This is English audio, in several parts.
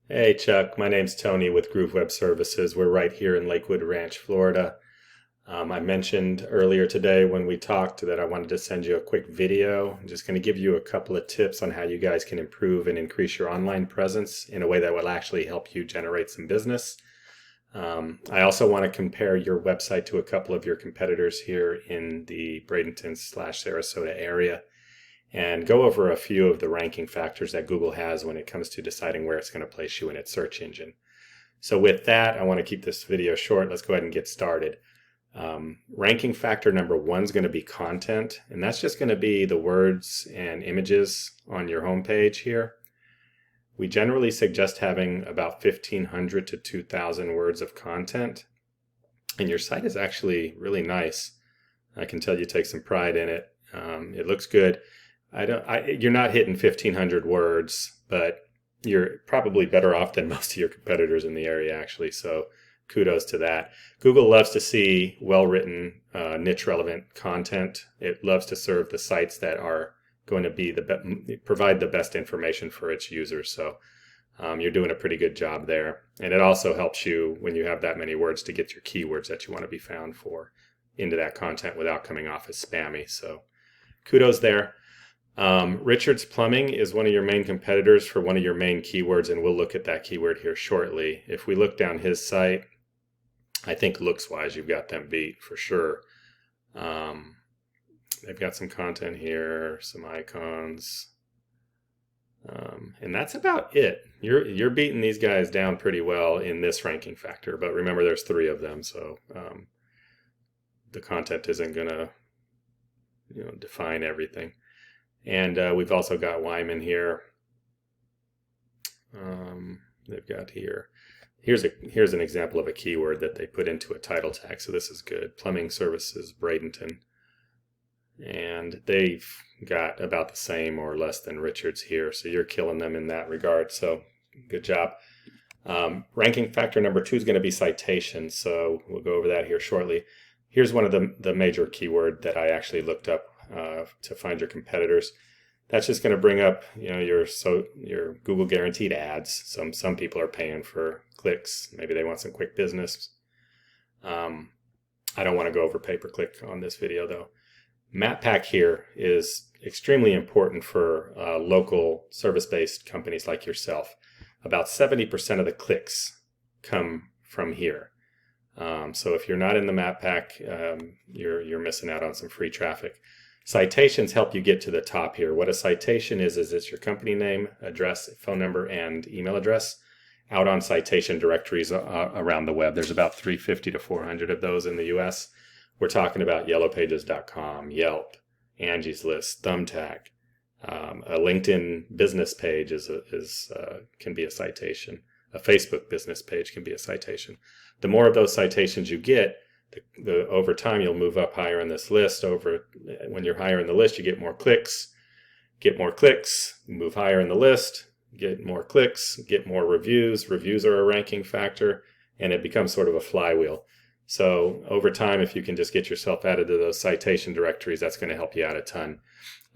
Hey Chuck, my name's Tony with Groove Web Services. We're right here in Lakewood Ranch, Florida. I mentioned earlier today when we talked that I wanted to send you a quick video. I'm just going to give you a couple of tips on how you guys can improve and increase your online presence in a way that will actually help you generate some business. I also want to compare your website to a couple of your competitors here in the Bradenton/Sarasota area and go over a few of the ranking factors that Google has when it comes to deciding where it's going to place you in its search engine. So with that, I want to keep this video short. Let's go ahead and get started. Ranking factor number one is going to be content, and that's just going to be the words and images on your homepage here. We generally suggest having about 1,500 to 2,000 words of content, and your site is actually really nice. I can tell you take some pride in it. It looks good. You're not hitting 1,500 words, but you're probably better off than most of your competitors in the area, actually. So kudos to that. Google loves to see well-written, niche-relevant content. It loves to serve the sites that are going to be provide the best information for its users. So you're doing a pretty good job there. And it also helps you when you have that many words to get your keywords that you want to be found for into that content without coming off as spammy. So kudos there. Richard's Plumbing is one of your main competitors for one of your main keywords, and we'll look at that keyword here shortly. If we look down his site, I think looks-wise, you've got them beat for sure. They've got some content here, some icons, and that's about it. You're beating these guys down pretty well in this ranking factor, but remember there's three of them, so the content isn't going to define everything. And we've also got Wyman here. They've got here. Here's an example of a keyword that they put into a title tag. So this is good. Plumbing services, Bradenton. And they've got about the same or less than Richards here. So you're killing them in that regard. So good job. Ranking factor number two is going to be citation. So we'll go over that here shortly. Here's one of the major keyword that I actually looked up to find your competitors. That's just going to bring up your Google guaranteed ads. Some people are paying for clicks. Maybe they want some quick business. I don't want to go over pay-per-click on this video though. Map Pack here is extremely important for local service-based companies like yourself. About 70% of the clicks come from here. So if you're not in the Map Pack, you're missing out on some free traffic. Citations help you get to the top here. What a citation is it's your company name, address, phone number, and email address out on citation directories around the web. There's about 350 to 400 of those in the US. We're talking about yellowpages.com, Yelp, Angie's List, Thumbtack. A LinkedIn business page can be a citation. A Facebook business page can be a citation. The more of those citations you get, over time you'll move up higher in this list. When you're higher in the list, you get more clicks, move higher in the list, get more clicks, get more reviews. Reviews are a ranking factor, and it becomes sort of a flywheel. So over time, if you can just get yourself added to those citation directories, that's going to help you out a ton.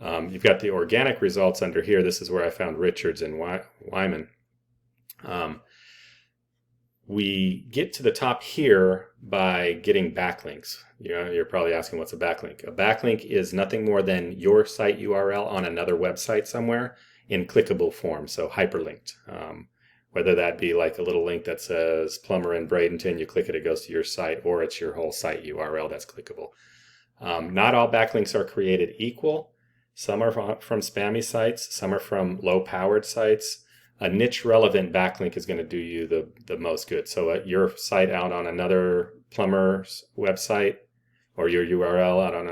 You've got the organic results under here. This is where I found Richards and Wyman. We get to the top here by getting backlinks. You're probably asking, what's a backlink? A backlink is nothing more than your site URL on another website somewhere in clickable form, so hyperlinked. Whether that be like a little link that says plumber in Bradenton, you click it, it goes to your site, or it's your whole site URL that's clickable. Not all backlinks are created equal. Some are from spammy sites, some are from low-powered sites. A niche relevant backlink is going to do you the most good. So your site out on another plumber's website, or your URL out on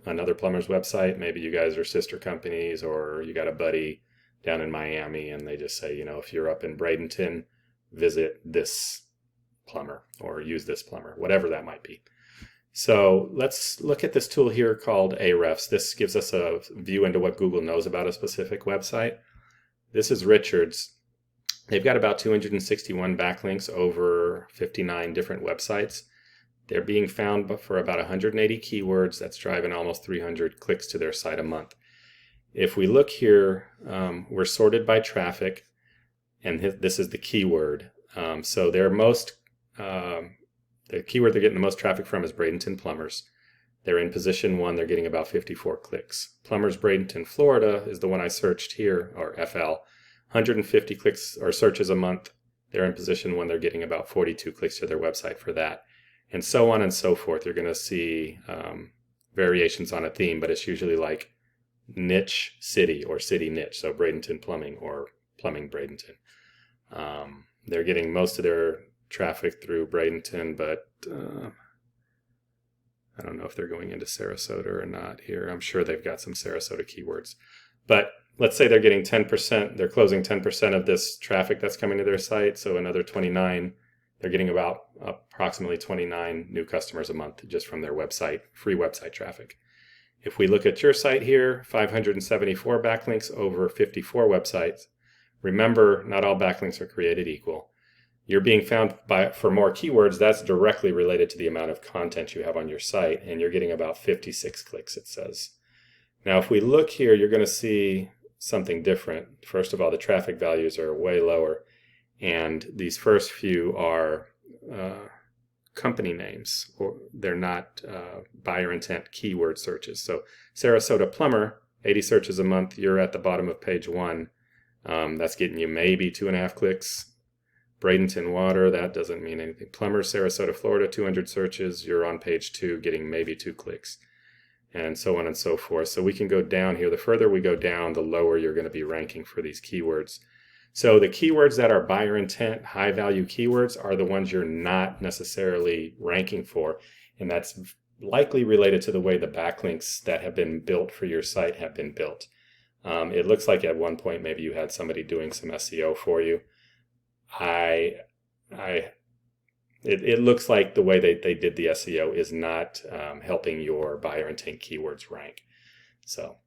another plumber's website, maybe you guys are sister companies, or you got a buddy down in Miami and they just say, if you're up in Bradenton, visit this plumber or use this plumber, whatever that might be. So let's look at this tool here called Ahrefs. This gives us a view into what Google knows about a specific website. This is Richards. They've got about 261 backlinks over 59 different websites. They're being found for about 180 keywords. That's driving almost 300 clicks to their site a month. If we look here, we're sorted by traffic. and this is the keyword. So their most the keyword they're getting the most traffic from is Bradenton Plumbers. They're in position 1. They're getting about 54 clicks. Plumbers Bradenton, Florida is the one I searched here, or FL. 150 clicks or searches a month. They're in position 1. They're getting about 42 clicks to their website for that. And so on and so forth. You're going to see variations on a theme, but it's usually like niche city or city niche. So Bradenton Plumbing or Plumbing Bradenton. They're getting most of their traffic through Bradenton, but I don't know if they're going into Sarasota or not here. I'm sure they've got some Sarasota keywords. But let's say they're getting 10%, they're closing 10% of this traffic that's coming to their site. So another 29, they're getting about approximately 29 new customers a month just from their website, free website traffic. If we look at your site here, 574 backlinks over 54 websites. Remember, not all backlinks are created equal. You're being found for more keywords. That's directly related to the amount of content you have on your site, and you're getting about 56 clicks, it says. Now, if we look here, you're going to see something different. First of all, the traffic values are way lower, and these first few are company names, or they're not buyer intent keyword searches. So Sarasota Plumber, 80 searches a month, you're at the bottom of page 1. That's getting you maybe 2.5 clicks. Bradenton Water, that doesn't mean anything. Plumber, Sarasota, Florida, 200 searches, you're on page 2 getting maybe 2 clicks. And so on and so forth. So we can go down here. The further we go down, the lower you're going to be ranking for these keywords. So the keywords that are buyer intent, high value keywords are the ones you're not necessarily ranking for. And that's likely related to the way the backlinks that have been built for your site have been built. It looks like at one point maybe you had somebody doing some SEO for you. It looks like the way they did the SEO is not helping your buyer intent keywords rank. So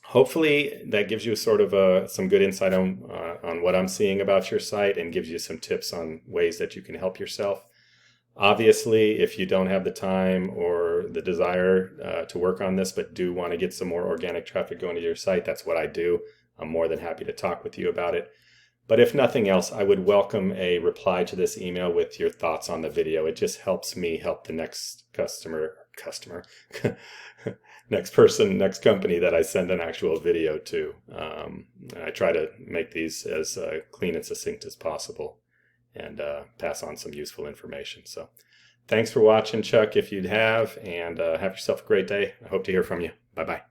hopefully that gives you sort of some good insight on what I'm seeing about your site and gives you some tips on ways that you can help yourself. Obviously, if you don't have the time or the desire to work on this, but do want to get some more organic traffic going to your site, that's what I do. I'm more than happy to talk with you about it. But if nothing else, I would welcome a reply to this email with your thoughts on the video. It just helps me help the next next person, next company that I send an actual video to. I try to make these as clean and succinct as possible and pass on some useful information. So thanks for watching, Chuck, if you have, and have yourself a great day. I hope to hear from you. Bye-bye.